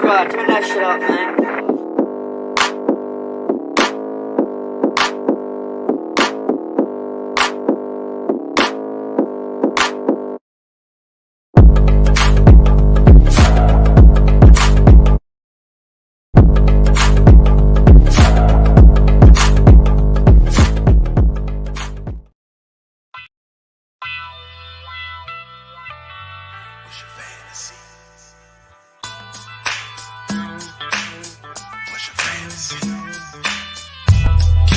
Bro, turn that shit up, man.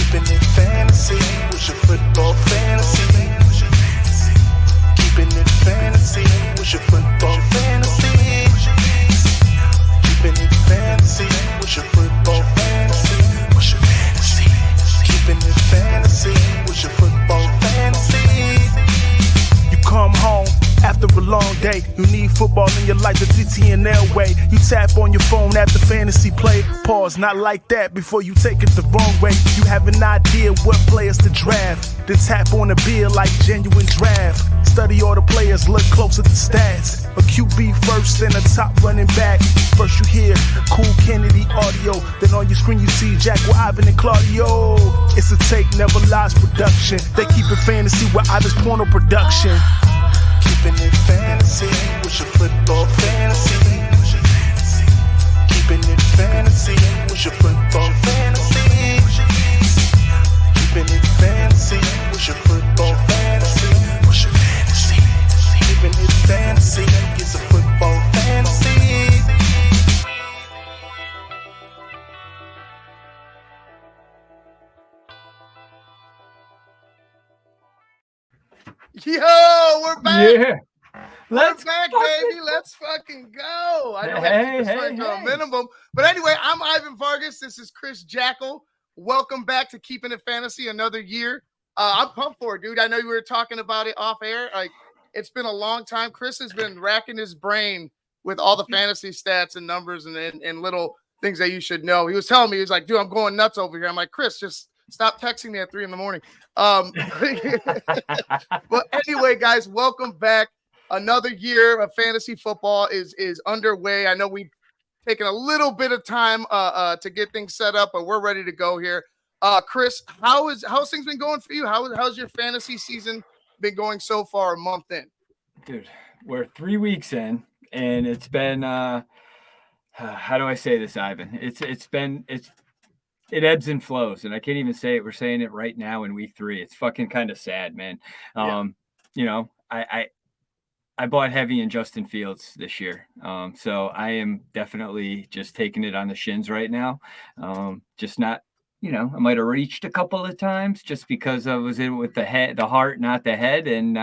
Keeping it fantasy, what's your football fantasy? Keeping it fantasy, what's your football fantasy? Keeping it fantasy, what's your football fantasy? What's your fantasy? Keeping it fantasy, what's your football fantasy? You come home after a long day, you need football in your life the TTNL way. You tap on your phone after fantasy play. Pause, not like that before you take it the wrong way. You have an idea what players to draft. Then tap on a beer like genuine draft. Study all the players, look close at the stats. A QB first, then a top running back. First you hear Cool Kennedy audio, then on your screen you see Jack with Ivan and Claudio. It's a take, never lies production. They keep it fantasy with Ivan's porno production. Keeping it fantasy, what's your football fantasy? Keeping it fantasy, what's your football fantasy? Keeping it fantasy, what's your football fantasy? What's your fantasy? Keeping it fantasy, it's a football fantasy. Yo, we're back. Yeah. Let's back, baby. Let's fucking go. I know a minimum. But anyway, I'm Ivan Vargas. This is Chris Jackal. Welcome back to Keeping It Fantasy, another year. I'm pumped for it, dude. I know you were talking about it off air. Like, it's been a long time. Chris has been racking his brain with all the fantasy stats and numbers and little things that you should know. He was telling me, he was like, dude, I'm going nuts over here. I'm like, Chris, just stop texting me at 3 a.m. But anyway, guys, welcome back. Another year of fantasy football is underway. I know we've taken a little bit of time to get things set up, but we're ready to go here. Chris, how's things been going for you? How's your fantasy season been going so far, a month in? Dude, we're 3 weeks in, and it's been how do I say this, Ivan? It ebbs and flows, and I can't even say it. We're saying it right now in week 3. It's fucking kind of sad, man. You know, I bought heavy in Justin Fields this year. So I am definitely just taking it on the shins right now. Just not, I might have reached a couple of times just because I was in with the heart, not the head. And,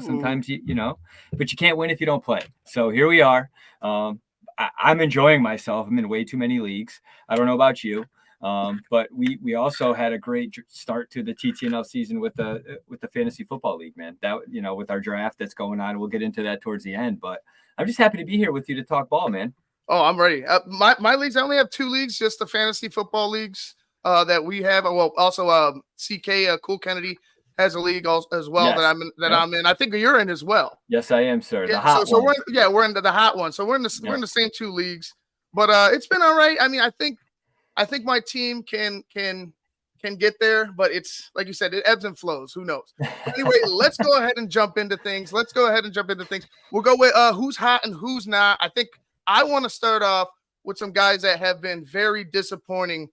sometimes, but you can't win if you don't play. So here we are. I'm enjoying myself. I'm in way too many leagues. I don't know about you. But we also had a great start to the TTNL season with the fantasy football league, man. That, with our draft that's going on, we'll get into that towards the end. But I'm just happy to be here with you to talk ball, man. Oh, I'm ready. My leagues, I only have 2 leagues, just the fantasy football leagues that we have. Well, also CK Cool Kennedy has a league as well. Yes. I'm in. I think you're in as well. Yes, I am, sir. Yeah, the hot one. We're into the hot one. So we're in the same 2 leagues. But it's been all right. I mean, I think my team can get there, but it's like you said, it ebbs and flows. Who knows? Anyway, let's go ahead and jump into things. We'll go with who's hot and who's not. I think I want to start off with some guys that have been very disappointing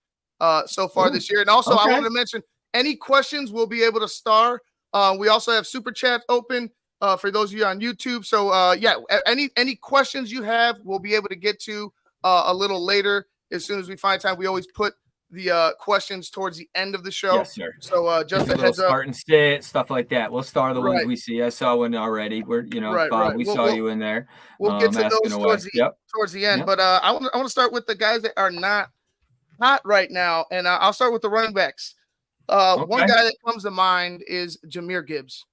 so far this year. And also, I wanted to mention any questions we'll be able to star. We also have super chat open for those of you on YouTube. So any questions you have, we'll be able to get to a little later. As soon as we find time, we always put the questions towards the end of the show. Yes, sir. So just a heads up. Start and sit, stuff like that. We'll star the ones we see. I saw one already. Bob, we saw you in there. We'll get to those towards the end. Yep. But I want to start with the guys that are not hot right now, and I'll start with the running backs. One guy that comes to mind is Jahmyr Gibbs.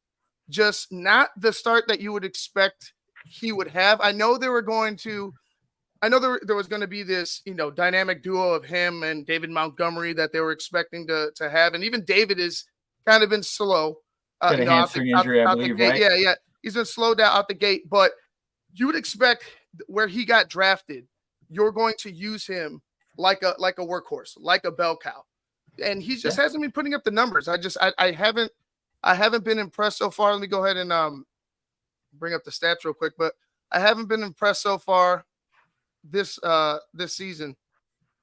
Just not the start that you would expect he would have. I know there was going to be this, dynamic duo of him and David Montgomery that they were expecting to have. And even David has kind of been slow. Got a hamstring injury, I believe, right? Yeah. He's been slowed down out the gate. But you would expect where he got drafted, you're going to use him like a workhorse, like a bell cow. And he just hasn't been putting up the numbers. I haven't been impressed so far. Let me go ahead and bring up the stats real quick, but I haven't been impressed so far this season.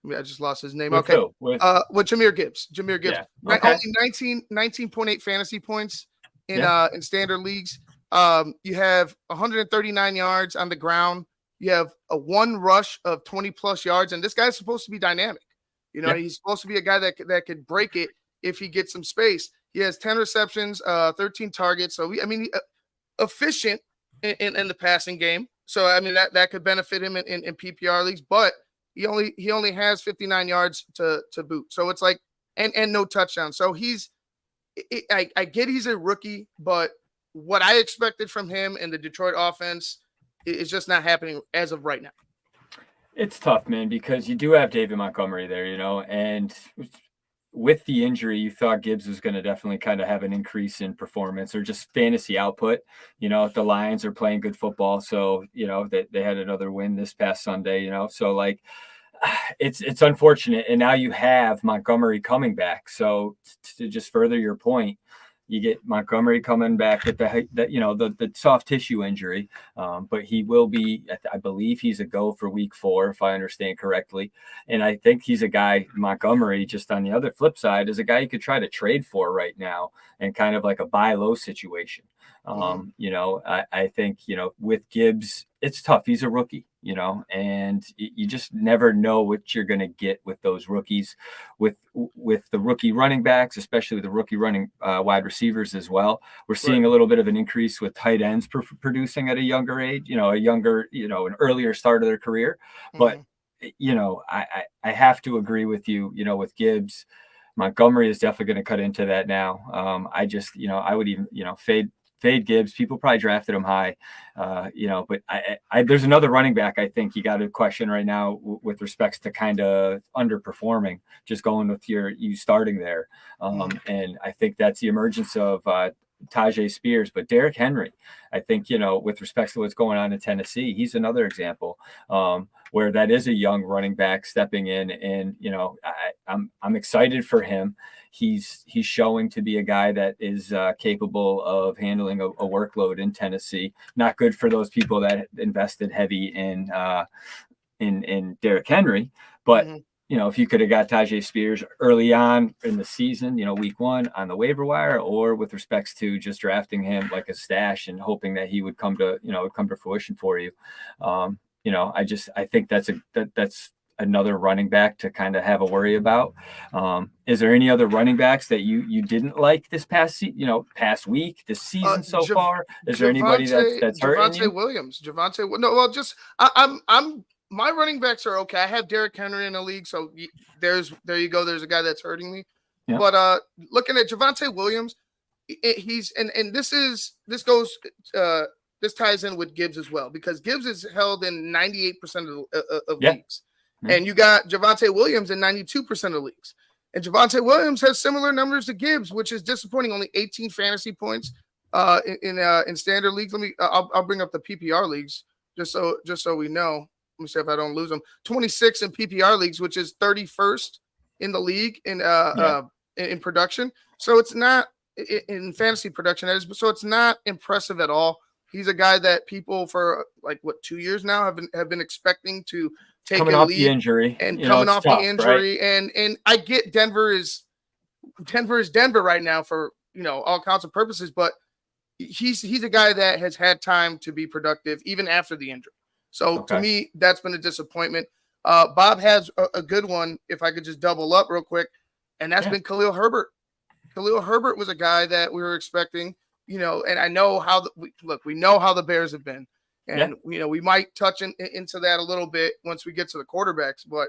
I mean, I just lost his name. With okay. Who? With Jameer Gibbs. Jameer Gibbs. Yeah. Okay. Only 19.8 fantasy points in standard leagues. You have 139 yards on the ground. You have a one rush of 20 plus yards, and this guy's supposed to be dynamic. You know, he's supposed to be a guy that could break it if he gets some space. He has 10 receptions, 13 targets. So efficient in the passing game. So I mean that could benefit him in PPR leagues, but he only has 59 yards to boot. So it's like and no touchdowns. So I get he's a rookie, but what I expected from him in the Detroit offense is just not happening as of right now. It's tough, man, because you do have David Montgomery there, you know, and with the injury, you thought Gibbs was going to definitely kind of have an increase in performance or just fantasy output. You know, the Lions are playing good football. So, you know, they had another win this past Sunday, you know, so like it's unfortunate. And now you have Montgomery coming back. So to just further your point, you get Montgomery coming back with the soft tissue injury, but he will be. I believe he's a go for week 4, if I understand correctly. And I think he's a guy, Montgomery, just on the other flip side, is a guy you could try to trade for right now and kind of like a buy low situation. You know, I think, you know, with Gibbs, it's tough. He's a rookie, you know, and you just never know what you're going to get with those rookies, with the rookie running backs, especially the rookie running wide receivers as well. We're seeing a little bit of an increase with tight ends producing at a younger age, you know, an earlier start of their career. But, you know, I have to agree with you, you know, with Gibbs. Montgomery is definitely going to cut into that now. I just, you know, I would even, you know, fade Gibbs. People probably drafted him high, you know, but there's another running back I think you got a question right now with respects to kind of underperforming, just going with you starting there. And I think that's the emergence of Tajay Spears, but Derrick Henry, I think, you know, with respects to what's going on in Tennessee, he's another example where that is a young running back stepping in, and, you know, I'm excited for him. He's showing to be a guy that is capable of handling a workload in Tennessee. Not good for those people that invested heavy in Derrick Henry, but you know, if you could have got Tajay Spears early on in the season, you know, week 1 on the waiver wire, or with respects to just drafting him like a stash and hoping that he would come to fruition for you. You know, I think that's another running back to kind of have a worry about. Is there any other running backs that you didn't like this past week, this season so far? Is there anybody that's hurting you? Javonte Williams. I'm my running backs are okay. I have Derrick Henry in the league, so there you go. There's a guy that's hurting me. Yeah. But looking at Javonte Williams, this ties in with Gibbs as well, because Gibbs is held in 98% of leagues. And you got Javonte Williams in 92% of leagues. And Javonte Williams has similar numbers to Gibbs, which is disappointing. Only 18 fantasy points in standard leagues. I'll bring up the PPR leagues just so we know. Let me see if I don't lose them. 26 in PPR leagues, which is 31st in the league in production. So it's not in fantasy production. So it's not impressive at all. He's a guy that people for 2 years now have been expecting to take coming off the injury and coming off the injury. Right? And I get Denver is Denver right now for, you know, all counts and purposes, but he's a guy that has had time to be productive even after the injury. So to me, that's been a disappointment. Bob has a good one, if I could just double up real quick, and that's been Khalil Herbert. Khalil Herbert was a guy that we were expecting, you know, and I know we know how the Bears have been. And, you know, we might touch into that a little bit once we get to the quarterbacks, but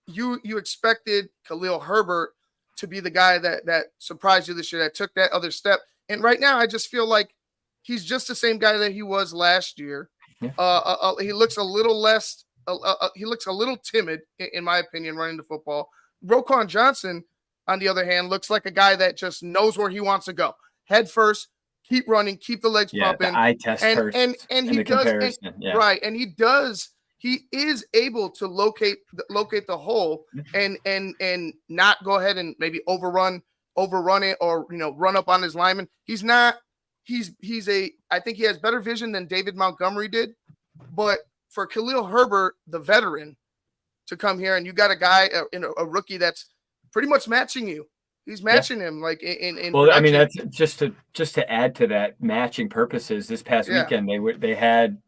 you expected Khalil Herbert to be the guy that surprised you this year, that took that other step. And right now, I just feel like he's just the same guy that he was last year. He looks a little less. He looks a little timid, in my opinion, running the football. Roquan Johnson, on the other hand, looks like a guy that just knows where he wants to go. Head first, keep running, keep the legs pumping. The eye test and he does. Right, and he he is able to locate the hole and not go ahead and maybe overrun it or run up on his lineman. He's not. I think he has better vision than David Montgomery did, but for Khalil Herbert, the veteran, to come here and you got a guy, a rookie that's pretty much matching you. He's matching him like in well, production. I mean, that's just to add to that matching purposes. This past weekend, they had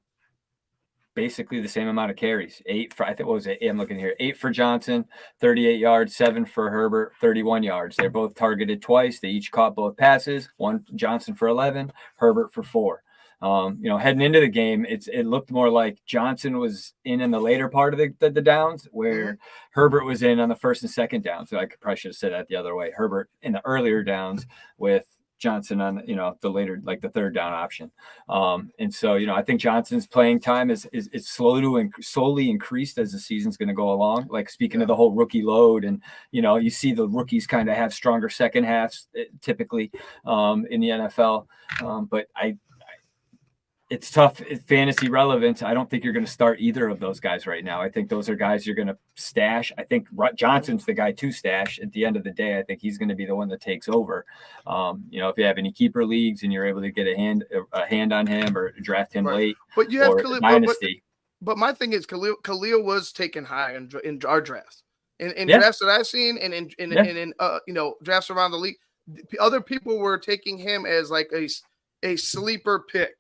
basically the same amount of carries. 8 for, I think, what was it? I'm looking here. 8 for Johnson, 38 yards, 7 for Herbert, 31 yards. They're both targeted twice. They each caught both passes. One Johnson for 11, Herbert for 4. Heading into the game, it looked more like Johnson was in the later part of the downs, where Herbert was in on the first and second down. So I probably should have said that the other way. Herbert in the earlier downs with Johnson on the later, like the third down option. And so I think Johnson's playing time is slowly increased as the season's going to go along. Like speaking of the whole rookie load, and you see the rookies kind of have stronger second halves typically in the NFL. But it's tough fantasy relevance. I don't think you're going to start either of those guys right now. I think those are guys you're going to stash. I think Johnson's the guy to stash at the end of the day. I think he's going to be the one that takes over. If you have any keeper leagues and you're able to get a hand on him or draft him late, but you have Khalil, dynasty. But my thing is Khalil was taken high in our drafts. In drafts that I've seen and in drafts around the league, other people were taking him as like a sleeper pick.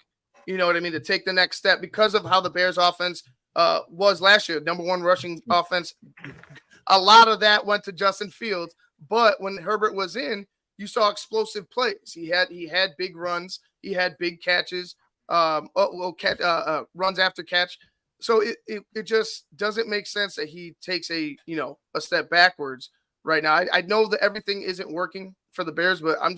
You know what I mean? To take the next step because of how the Bears offense was last year, number 1 rushing offense. A lot of that went to Justin Fields, but when Herbert was in, you saw explosive plays. He had big runs, he had big catches, runs after catch. So it just doesn't make sense that he takes a step backwards right now. I know that everything isn't working for the Bears, but I'm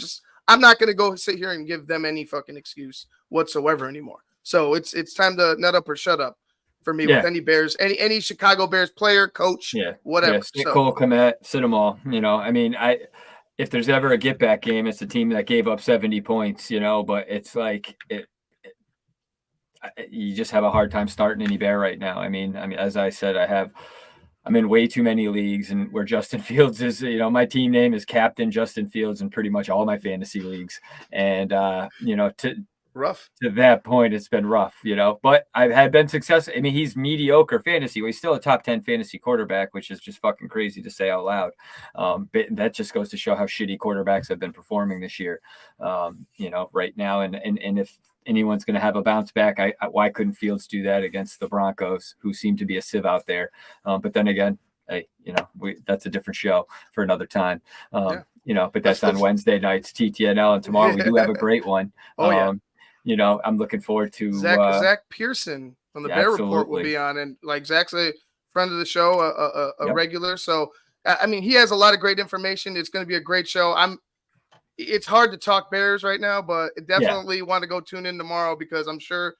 not going to go sit here and give them any fucking excuse whatsoever anymore. So it's time to nut up or shut up for me with any Bears, any Chicago Bears player, coach, whatever. Cole Kmet, sit them all. If there's ever a get back game, it's a team that gave up 70 points, but it's like you just have a hard time starting any Bear right now. I mean, as I said, I'm in way too many leagues, and where Justin Fields is, my team name is Captain Justin Fields in pretty much all my fantasy leagues. And, to that point, it's been rough, but I've had been successful. I mean, he's mediocre fantasy. He's still a top 10 fantasy quarterback, which is just fucking crazy to say out loud. But that just goes to show how shitty quarterbacks have been performing this year, right now. And if anyone's going to have a bounce back, why couldn't Fields do that against the Broncos, who seem to be a sieve out there? But then again, hey, that's a different show for another time. But that's on Wednesday nights, TTNL, and tomorrow we do have a great one. I'm looking forward to Zach Pearson from the Bear Report will be on, and like Zach's a friend of the show, a regular. So he has a lot of great information. It's going to be a great show. It's hard to talk Bears right now, but definitely want to go tune in tomorrow because I'm sure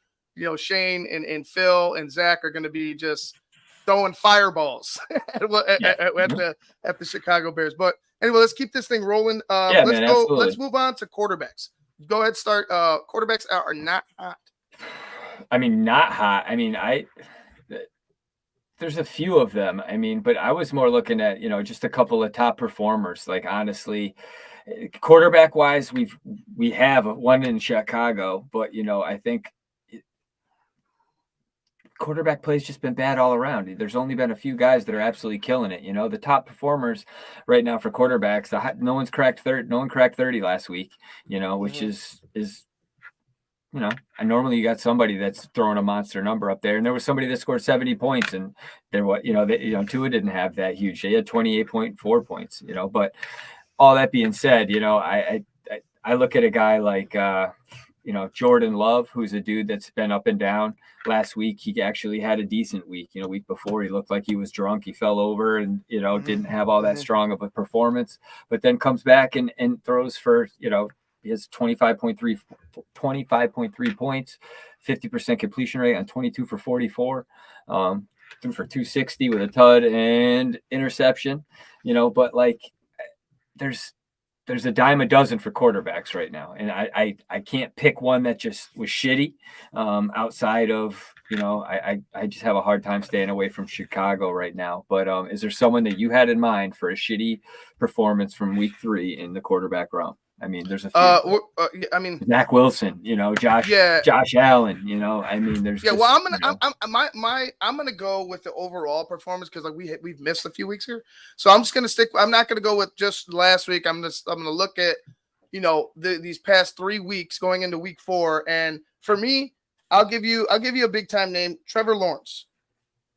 Shane and Phil and Zach are going to be just throwing fireballs at the Chicago Bears. But anyway, let's keep this thing rolling. Let's move on to quarterbacks. Go ahead, start. Quarterbacks are not hot. Not hot. There's a few of them. But I was more looking at, just a couple of top performers. Like, honestly, quarterback wise, we have one in Chicago, but I think quarterback play's just been bad all around. There's only been a few guys that are absolutely killing it. The top performers right now for quarterbacks, no one cracked 30 last week, which is and normally you got somebody that's throwing a monster number up there, and there was somebody that scored 70 points, and Tua didn't have that huge. They had 28.4 points, but all that being said, I look at a guy like Jordan Love, who's a dude that's been up and down. Last week, he actually had a decent week. Week before, he looked like he was drunk. He fell over and, didn't have all that strong of a performance, but then comes back and throws for, he has 25.3 points, 50% completion rate on 22 for 44, threw for 260 with a tud and interception, but like there's a dime a dozen for quarterbacks right now. And I can't pick one that just was shitty outside of, I just have a hard time staying away from Chicago right now. But is there someone that you had in mind for a shitty performance from week 3 in the quarterback realm? I mean, there's a few. I mean, Zach Wilson, Josh Allen, I mean, there's yeah. just, Well, I'm gonna go with the overall performance because like we've missed a few weeks here, so I'm just gonna stick. I'm not gonna go with just last week. I'm gonna look at these past 3 weeks going into week 4, and for me, I'll give you a big time name, Trevor Lawrence.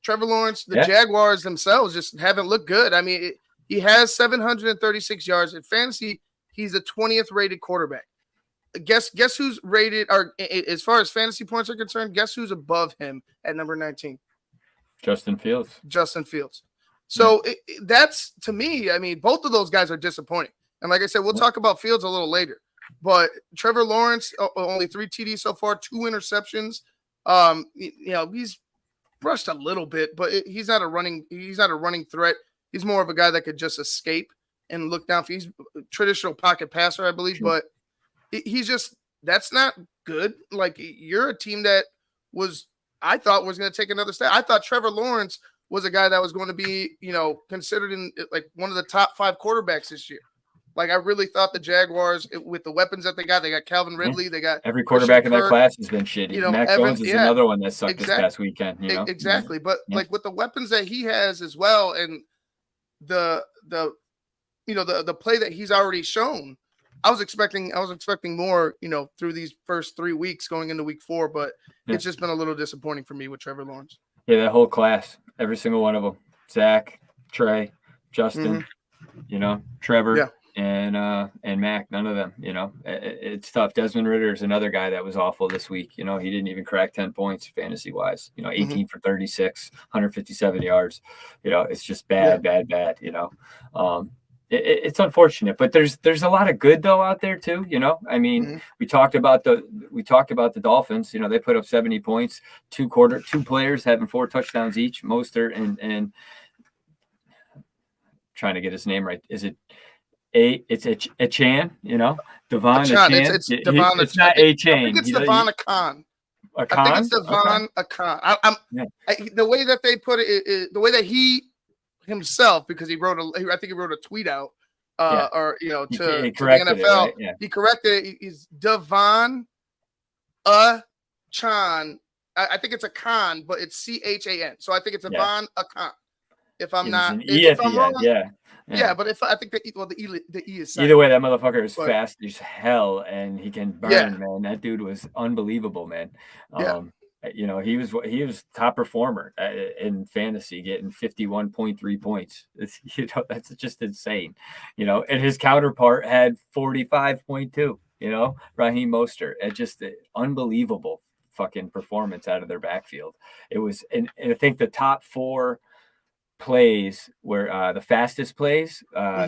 Trevor Lawrence, the Jaguars themselves just haven't looked good. I mean, he has 736 yards in fantasy. He's the 20th rated quarterback. Guess who's rated, or as far as fantasy points are concerned, guess who's above him at number 19? Justin Fields. So that's, to me, I mean, both of those guys are disappointing. And like I said, we'll talk about Fields a little later. But Trevor Lawrence, only 3 TDs so far, 2 interceptions. He's rushed a little bit, but he's not a running threat. He's more of a guy that could just escape and look down. He's a traditional pocket passer, I believe, but he's just, that's not good. Like, you're a team that I thought was going to take another step. I thought Trevor Lawrence was a guy that was going to be, considered in like one of the top 5 quarterbacks this year. Like, I really thought the Jaguars, with the weapons that they got Calvin Ridley, they got every quarterback in that class has been shitty. Mac Jones is another one that sucked this past weekend. Exactly, but like with the weapons that he has as well, and the play that he's already shown, I was expecting more, through these first 3 weeks going into week 4, but it's just been a little disappointing for me with Trevor Lawrence. Yeah, that whole class, every single one of them, Zach, Trey, Justin, Trevor, and Mac, none of them, it's tough. Desmond Ridder is another guy that was awful this week. He didn't even crack 10 points fantasy wise, 18 for 36, 157 yards. It's just bad. It's unfortunate, but there's a lot of good though out there too. I mean, we talked about the Dolphins. They put up 70 points, 2 players having 4 touchdowns each. Mostert and trying to get his name right. Is it it's a Chan? Devon Achan. It's Devon. It's not a Chan. I think it's Devon Achan. I think it's Devon Achan. The way that they put it is the way that he himself, because I think he wrote a tweet out, to the NFL. It, right? Yeah. He corrected it. He's Devon Achan. I think it's Achan, but it's Chan. So I think it's Devon Achan. If I'm not, if I'm wrong, yeah, but I think the E is silent. Either way, that motherfucker is fast as hell, and he can burn, man. That dude was unbelievable, man. He was top performer in fantasy, getting 51.3 points. That's just insane. And his counterpart had 45.2. Raheem Mostert. It's just an unbelievable fucking performance out of their backfield. It was, and I think the top 4 plays were the fastest plays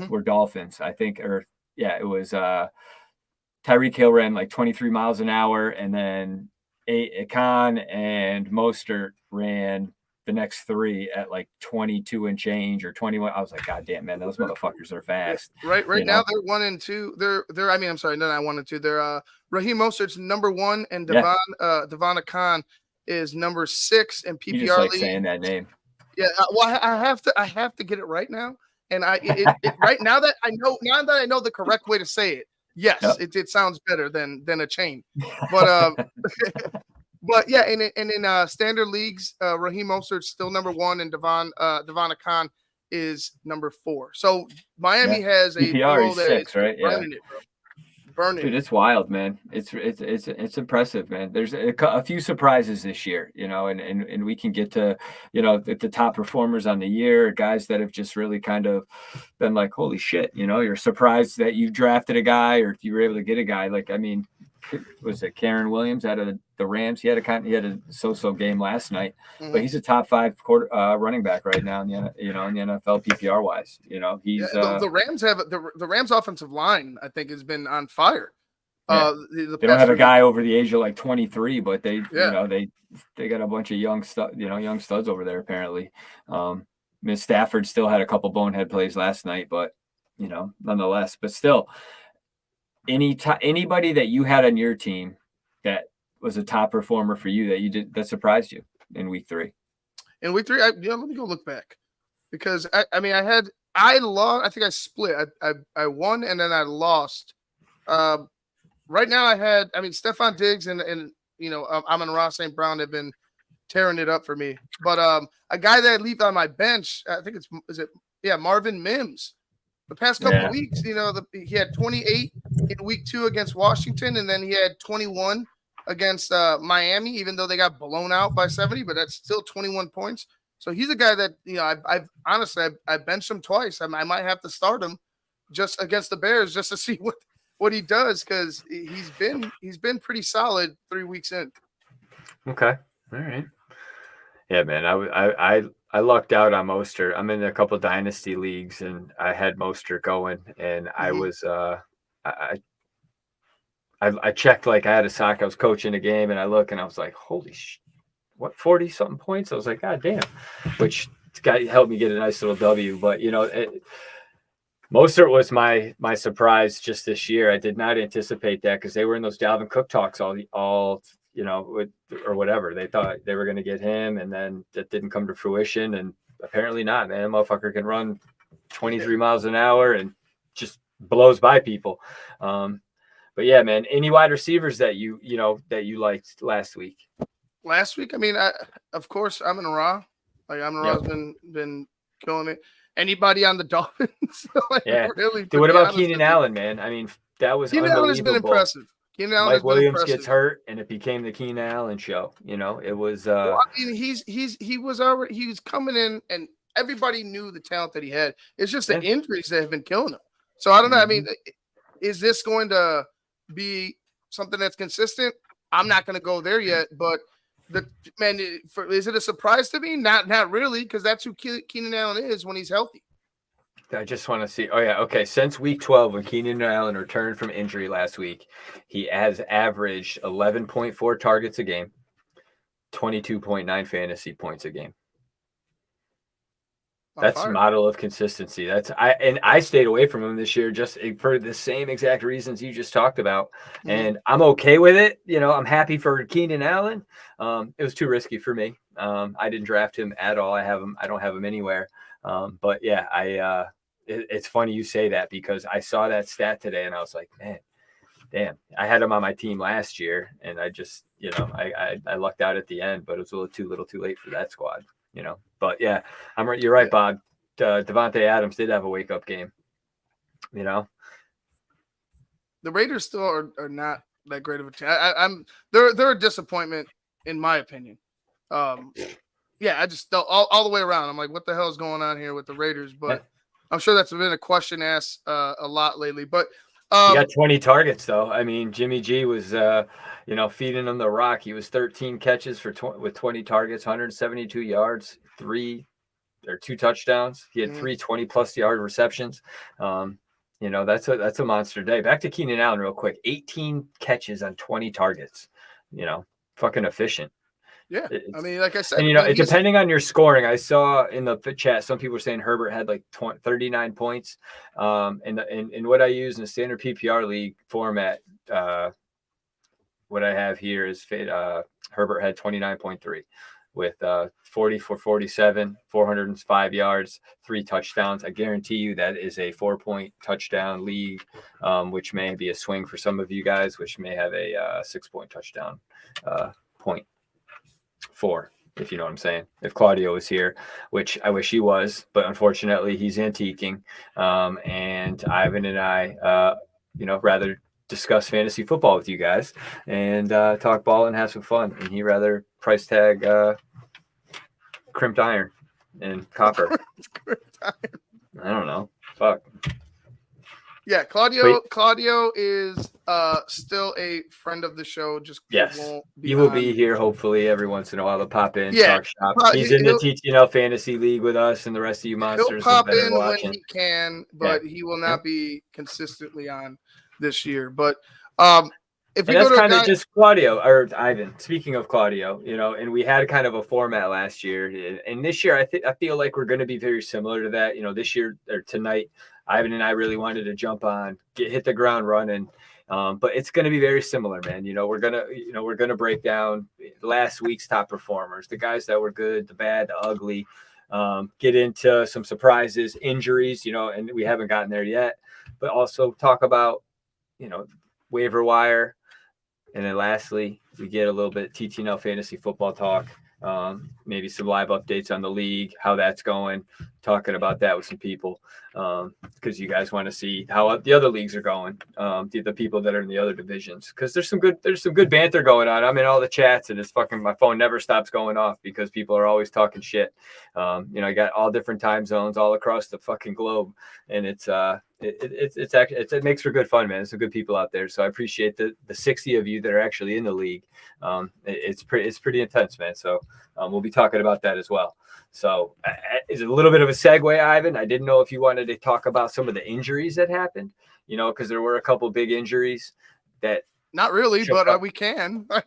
were Dolphins, I think, it was Tyreek Hill ran like 23 miles an hour, and then Akon and Mostert ran the next 3 at like 22 and change or 21. I was like, God damn, man, those motherfuckers are fast. Right now they're 1 and 2. I'm sorry, no, not 1 and 2. They're Raheem Mostert's number 1, and Devon Achan is number 6 in PPR. You just like league. saying that name. Yeah, well, I have to get it right now, and right now that I know the correct way to say it. Yes, it sounds better than a chain, but but yeah, and in standard leagues, Raheem Mostert's still number 1, and Devon Achan is number 4. So Miami has a PPR is 6, right? Burning it, bro. Burning. Dude, it's wild, man. It's impressive, man. There's a few surprises this year, and we can get to, the top performers on the year, guys that have just really kind of been like, holy shit, you're surprised that you drafted a guy or you were able to get a guy. Like, I mean, was it Karen Williams out of the Rams? He had a so-so game last night, but he's a top 5 running back right now in the NFL PPR wise. He's the Rams have the Rams offensive line, I think, has been on fire. They don't have a guy over the age of like 23, but they got a bunch of young studs over there apparently. Miss Stafford still had a couple bonehead plays last night, but nonetheless, but still. Anybody that you had on your team that was a top performer for you that surprised you? in week 3? In week 3, let me go look back because I lost. I think I split. I won and then I lost. Right now Stephon Diggs and Amon-Ra St. Brown have been tearing it up for me. But a guy that I leave on my bench, I think Marvin Mims. The past couple of weeks, he had 28 in week 2 against Washington, and then he had 21 against Miami, even though they got blown out by 70, but that's still 21 points. So he's a guy that, I've honestly benched him twice. I might have to start him just against the Bears just to see what he does, because he's been pretty solid 3 weeks in. Okay. All right. Yeah, man. I lucked out on Mostert. I'm in a couple of dynasty leagues, and I had Mostert going, and I was I checked, like, I had a sock. I was coaching a game, and I look, and I was like, holy what, 40 something points? I was like, God damn, which helped me get a nice little W. But Mostert was my surprise just this year. I did not anticipate that, because they were in those Dalvin Cook talks all or whatever. They thought they were going to get him, and then that didn't come to fruition. And apparently not, man. That motherfucker can run 23 miles an hour and just blows by people. But yeah, man, any wide receivers that you liked last week? Last week, of course, Amon-Ra. Like, Amon-Ra's been killing it. Anybody on the Dolphins? Really. Dude, what about Keenan Allen, man? That was Keenan Allen has been impressive. Keenan Allen Mike Williams gets hurt, and it became the Keenan Allen show. It was. He was coming in, and everybody knew the talent that he had. It's just the injuries that have been killing him. So I don't know. Is this going to be something that's consistent? I'm not going to go there yet, but is it a surprise to me? Not really, because that's who Keenan Allen is when he's healthy. I just want to see. Oh, yeah. Okay. Since week 12, when Keenan Allen returned from injury last week, he has averaged 11.4 targets a game, 22.9 fantasy points a game. That's a model of consistency. I stayed away from him this year just for the same exact reasons you just talked about. Mm-hmm. And I'm okay with it. I'm happy for Keenan Allen. It was too risky for me. I didn't draft him at all. I don't have him anywhere. But yeah, it's funny you say that, because I saw that stat today and I was like, man, damn, I had him on my team last year, and I just, I lucked out at the end, but it was a little too late for that squad. But yeah, you're right, Bob. Devontae Adams did have a wake up game. The Raiders still are not that great of a team. They're a disappointment in my opinion. I just all the way around. I'm like, what the hell is going on here with the Raiders? But I'm sure that's been a question asked a lot lately. But he got 20 targets though. Jimmy G was feeding him the rock. He was 13 catches with 20 targets, 172 yards, 2 touchdowns. He had 3 20+ yard receptions. That's a monster day. Back to Keenan Allen real quick. 18 catches on 20 targets. Fucking efficient. Yeah, like I said, and depending on your scoring, I saw in the chat some people were saying Herbert had like 39 points. And what I use in the standard PPR league format, what I have here is Herbert had 29.3 with 40 for 47, 405 yards, 3 touchdowns. I guarantee you that is a 4-point touchdown league, which may be a swing for some of you guys, which may have a 6-point touchdown point. 4, if you know what I'm saying. If Claudio was here, which I wish he was, but unfortunately he's antiquing. And Ivan and I, rather discuss fantasy football with you guys and talk ball and have some fun. And he rather price tag crimped iron and copper. I don't know. Fuck. Yeah, Claudio is still a friend of the show. Just he will be here hopefully every once in a while to pop in, talk shop. He's in the TTNL fantasy league with us and the rest of you monsters. He'll pop in when he can, but he will not be consistently on this year. But if we go to just Claudio or Ivan. Speaking of Claudio, and we had kind of a format last year, and this year I feel like we're going to be very similar to that. This year or tonight, Ivan and I really wanted to jump on, hit the ground running. But it's going to be very similar, man. We're gonna break down last week's top performers, the guys that were good, the bad, the ugly. Get into some surprises, injuries, and we haven't gotten there yet, but also talk about, waiver wire. And then lastly, we get a little bit TTNL fantasy football talk, maybe some live updates on the league, how that's going, talking about that with some people, because you guys want to see how the other leagues are going, the people that are in the other divisions, because there's some good banter going on. I'm in all the chats, and my phone never stops going off because people are always talking shit. I got all different time zones all across the fucking globe, and it makes for good fun, man. There's some good people out there, so I appreciate the 60 of you that are actually in the league. It's pretty intense, man. So we'll be talking about that as well. So is it a little bit of a segue, Ivan? I didn't know if you wanted to talk about some of the injuries that happened, because there were a couple big injuries that. Not really, but we can. I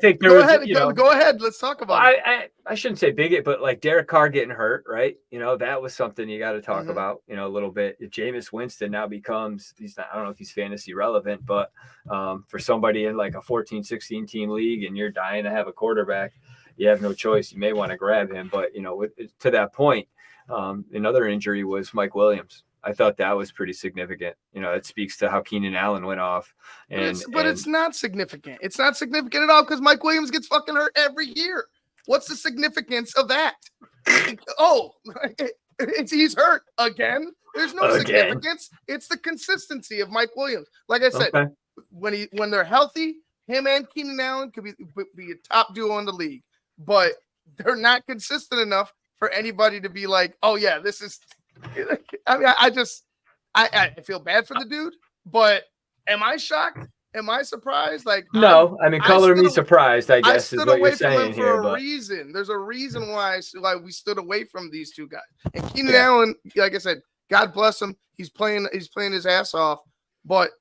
think there go was. Ahead, go ahead. Let's talk about it. I shouldn't say big, but like Derek Carr getting hurt, right? That was something you got to talk about, a little bit. Jameis Winston now becomes, I don't know if he's fantasy relevant, but for somebody in like a 14, 16 team league and you're dying to have a quarterback, you have no choice. You may want to grab him. But, to that point, another injury was Mike Williams. I thought that was pretty significant. It speaks to how Keenan Allen went off. But it's not significant. It's not significant at all because Mike Williams gets fucking hurt every year. What's the significance of that? He's hurt again. There's no significance. It's the consistency of Mike Williams. Like I said, when they're healthy, him and Keenan Allen could be a top duo in the league. But they're not consistent enough for anybody to be like, oh yeah, this is. I mean, I feel bad for the dude, but am I shocked? Am I surprised? Like, no, color me surprised, I guess, is what you're saying here. For a reason. There's a reason why we stood away from these two guys. And Keenan Allen, like I said, God bless him. He's playing his ass off. But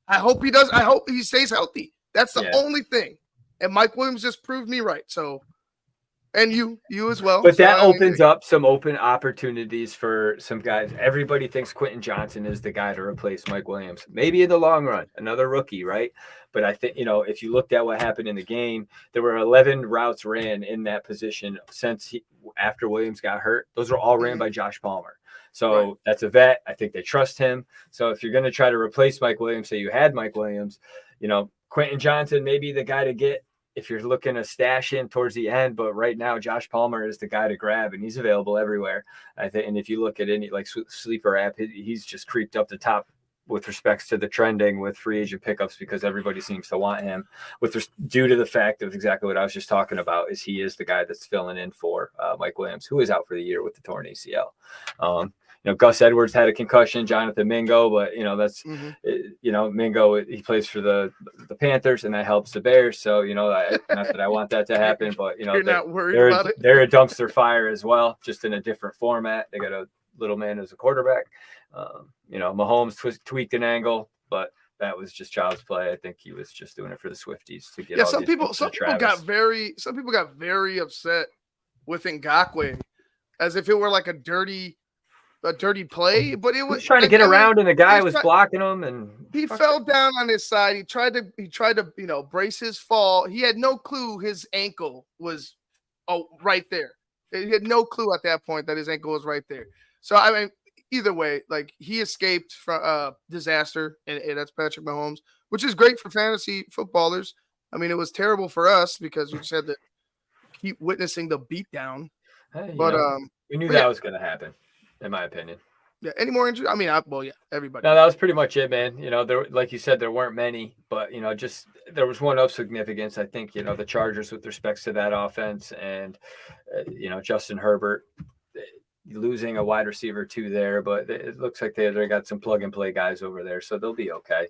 I hope he stays healthy. That's the only thing. And Mike Williams just proved me right. So. And you as well. But that opens up some open opportunities for some guys. Everybody thinks Quentin Johnson is the guy to replace Mike Williams. Maybe in the long run, another rookie, right? But I think, if you looked at what happened in the game, there were 11 routes ran in that position after Williams got hurt. Those were all ran by Josh Palmer. So that's a vet. I think they trust him. So if you're going to try to replace Mike Williams, say you had Mike Williams, Quentin Johnson may be the guy to get if you're looking to stash him towards the end, but right now Josh Palmer is the guy to grab, and he's available everywhere. I think, and if you look at any like sleeper app, he's just creeped up the top with respects to the trending with free agent pickups because everybody seems to want him. Due to the fact of exactly what I was just talking about, is he is the guy that's filling in for Mike Williams, who is out for the year with the torn ACL. Gus Edwards had a concussion, Jonathan Mingo, but that's Mingo, he plays for the Panthers, and that helps the Bears. So not that I want that to happen, but you're not worried about it. They're a dumpster fire as well, just in a different format. They got a little man as a quarterback. Mahomes tweaked an angle, but that was just child's play. I think he was just doing it for the Swifties to get. Yeah, some people got very upset with Ngakoue, as if it were like a dirty play, but it was trying to get around, and the guy was blocking him, and he fell down on his side. He tried to brace his fall. He had no clue his ankle was right there. He had no clue at that point that his ankle was right there. So either way, like, he escaped from disaster, and that's Patrick Mahomes, which is great for fantasy footballers. It was terrible for us because we just had to keep witnessing the beatdown. But we knew that was going to happen. In my opinion. Yeah. Any more injuries? Everybody. No, that was pretty much it, man. There, like you said, there weren't many, but just there was one of significance. I think the Chargers with respects to that offense, and Justin Herbert losing a wide receiver too there, but it looks like they got some plug and play guys over there, so they'll be okay.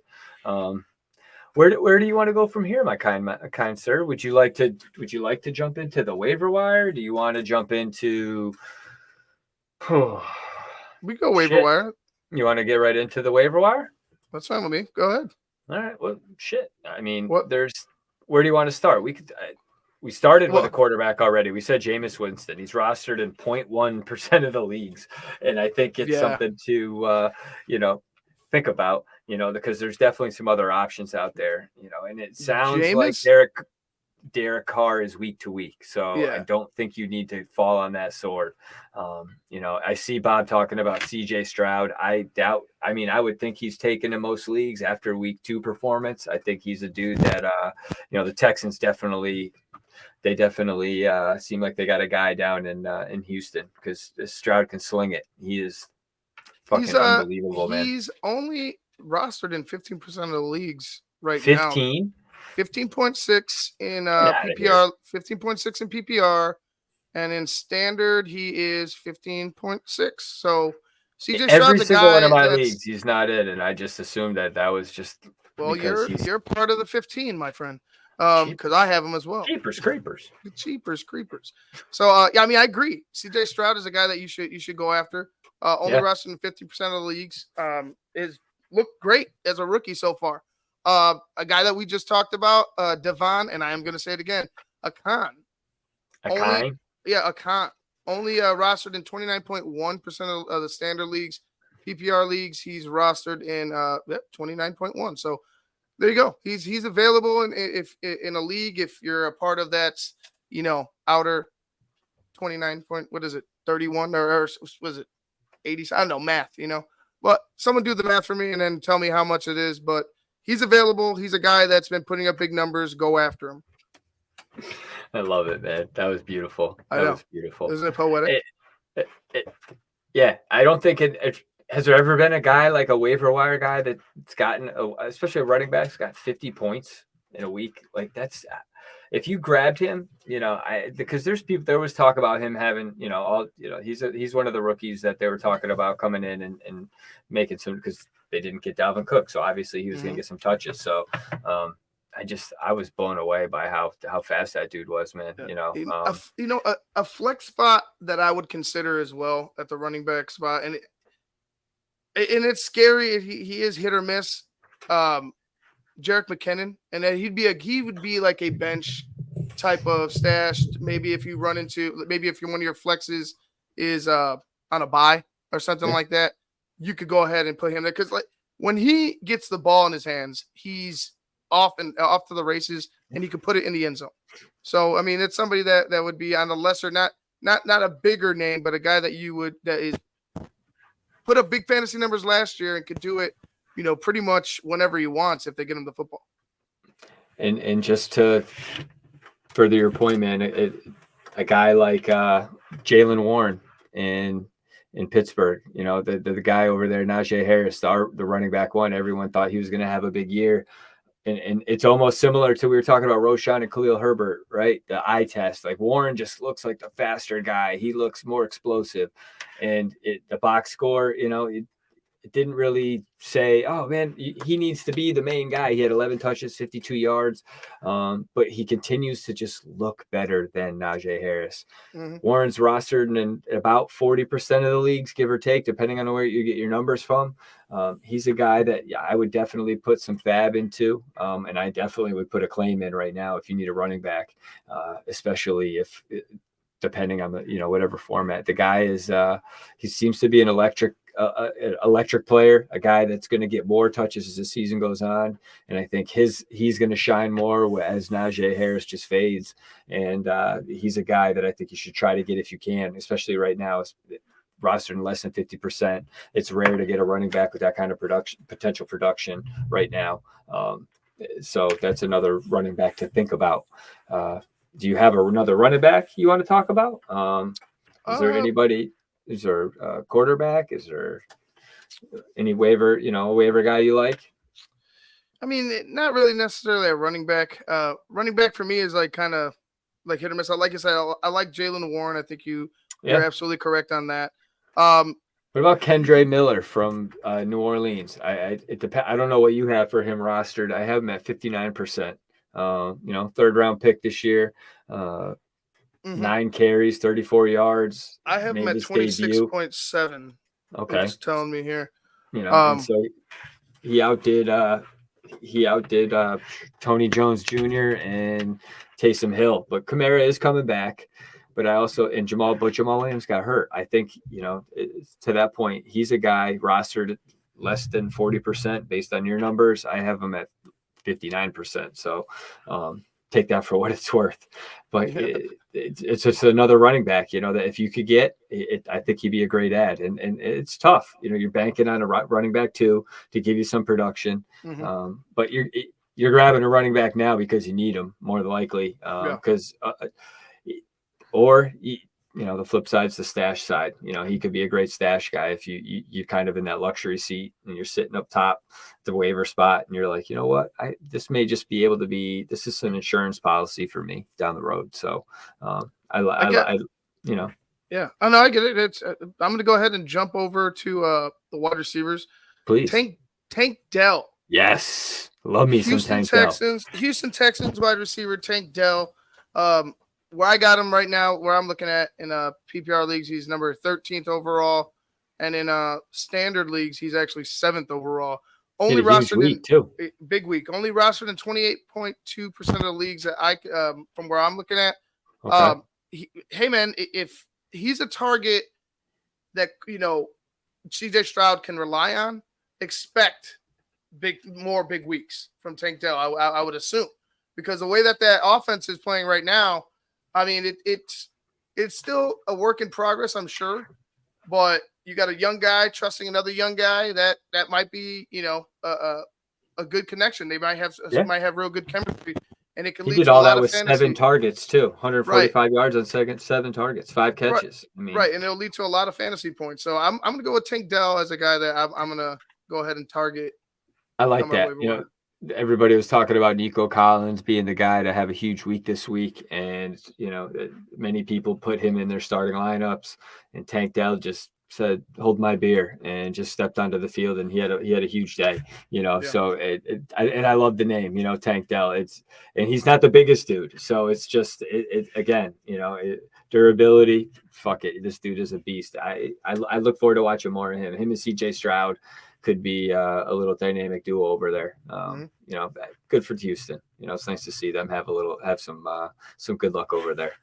Where do you want to go from here, my kind sir? Would you like to jump into the waiver wire? Do you want to jump into? We go waiver wire. You want to get right into the waiver wire? That's fine with me. Go ahead. All right. Well, shit. Where do you want to start? We started with a quarterback already. We said Jameis Winston. He's rostered in 0.1% of the leagues, and I think it's something to think about. Because there's definitely some other options out there. And it sounds like Derek Carr is week to week. So Yeah. I don't think you need to fall on that sword. I see Bob talking about CJ Stroud. I would think he's taken in most leagues after week 2 performance. I think he's a dude that, the Texans definitely seem like they got a guy down in Houston because Stroud can sling it. He is fucking unbelievable, man. He's only rostered in 15% of the leagues right 15? now. 15.6 in PPR, 15.6 in PPR, and in standard he is 15.6. So CJ every Stroud's single a guy one of my leagues he's not in, and I just assumed that was just you're part of the 15, my friend. Because I have him as well. Cheapers creepers. So I agree. CJ Stroud is a guy that you should go after. Only rostered in 50% of the leagues. Is looked great as a rookie so far. A guy that we just talked about, Devon, and I am going to say it again, Akan. Akan. Only rostered in 29.1% of the standard leagues. PPR leagues, he's rostered in 29.1. So there you go. He's available in a league if you're a part of that, outer 29 point. What is it? 31 or was it 80? I don't know math. But someone do the math for me and then tell me how much it is. But he's available. He's a guy that's been putting up big numbers. Go after him. I love it, man. That was beautiful. I know. Was beautiful. Isn't it poetic? Yeah, I don't think has there ever been a guy like a waiver wire guy that's gotten, especially a running back's got 50 points in a week? Like that's, if you grabbed him, because there's people, there was talk about him having, he's one of the rookies that they were talking about coming in and making some, because they didn't get Dalvin Cook. So obviously he was going to get some touches. So, I was blown away by how fast that dude was, man. A flex spot that I would consider as well at the running back spot, and it's scary. He is hit or miss. Jerick McKinnon, and that he would be like a bench type of stash. Maybe if you run into, if one of your flexes is on a bye or something like that, you could go ahead and put him there because like when he gets the ball in his hands, he's off to the races, and he could put it in the end zone. So it's somebody that would be on the lesser, not a bigger name, but a guy that is put up big fantasy numbers last year and could do it, pretty much whenever he wants if they get him the football. And just to further your point, man, a guy like Jaylen Warren in Pittsburgh, the guy over there, Najee Harris, the running back one, everyone thought he was going to have a big year. And it's almost similar to, we were talking about Roshan and Khalil Herbert, right? The eye test. Like Warren just looks like the faster guy. He looks more explosive. And the box score, it didn't really say, oh, man, he needs to be the main guy. He had 11 touches, 52 yards. But he continues to just look better than Najee Harris. Mm-hmm. Warren's rostered in about 40% of the leagues, give or take, depending on where you get your numbers from. He's a guy that I would definitely put some fab into. And I definitely would put a claim in right now if you need a running back, especially if depending on the, whatever format. The guy is, he seems to be an electric player, a guy that's going to get more touches as the season goes on. And I think he's going to shine more as Najee Harris just fades. And he's a guy that I think you should try to get if you can, especially right now. Rostered in less than 50%. It's rare to get a running back with that kind of potential production right now. So that's another running back to think about. Do you have another running back you want to talk about? Is there anybody? Is there a quarterback? Is there any waiver guy you like? Not really necessarily a running back. Running back for me is like kind of like hit or miss. Like I said, I like Jaylen Warren. I think you're absolutely correct on that. What about Kendre Miller from New Orleans? I don't know what you have for him rostered. I have him at 59%. Third round pick this year. 9 carries, 34 yards. I have him at 26.7. Okay, it's telling me here. And so he outdid Tony Jones Jr. and Taysom Hill, but Kamara is coming back. But Jamal Williams got hurt. I think, to that point, he's a guy rostered less than 40% based on your numbers. I have him at 59%. So take that for what it's worth. But it's just another running back, that if you could get it, I think he'd be a great ad. And it's tough. You're banking on a running back too to give you some production. But you're grabbing a running back now because you need him more than likely. The flip side's the stash side. He could be a great stash guy if you're kind of in that luxury seat and you're sitting up top, the waiver spot, and you're like, you know what, this may just be able to be. This is an insurance policy for me down the road. So, Yeah, I know, I get it. I'm going to go ahead and jump over to the wide receivers. Please, Tank Dell. Yes, love me some Tank Dell. Houston Texans wide receiver Tank Dell. Where I got him right now, where I'm looking at in PPR leagues, he's number 13th overall, and in standard leagues, he's actually 7th overall. Only rostered in big week. Only rostered in 28.2% of the leagues that I from where I'm looking at. Okay. Hey man, if he's a target that CJ Stroud can rely on, expect more big weeks from Tank Dell. I would assume, because the way that offense is playing right now. I mean, it's still a work in progress, I'm sure, but you got a young guy trusting another young guy that might be, a good connection. They might have real good chemistry, and it can lead to a lot of fantasy. He did all that with 7 targets too, 145 yards on 7 targets, 5 catches. Right, and it'll lead to a lot of fantasy points. So I'm going to go with Tank Dell as a guy that I'm going to go ahead and target. I like that. Everybody was talking about Nico Collins being the guy to have a huge week this week. And, many people put him in their starting lineups, and Tank Dell just said, hold my beer, and just stepped onto the field, and he had a huge day, so I love the name, Tank Dell. And he's not the biggest dude. So it's just, again, durability. Fuck it. This dude is a beast. I look forward to watching more of him and CJ Stroud. Could be a little dynamic duo over there. Good for Houston. It's nice to see them have some good luck over there.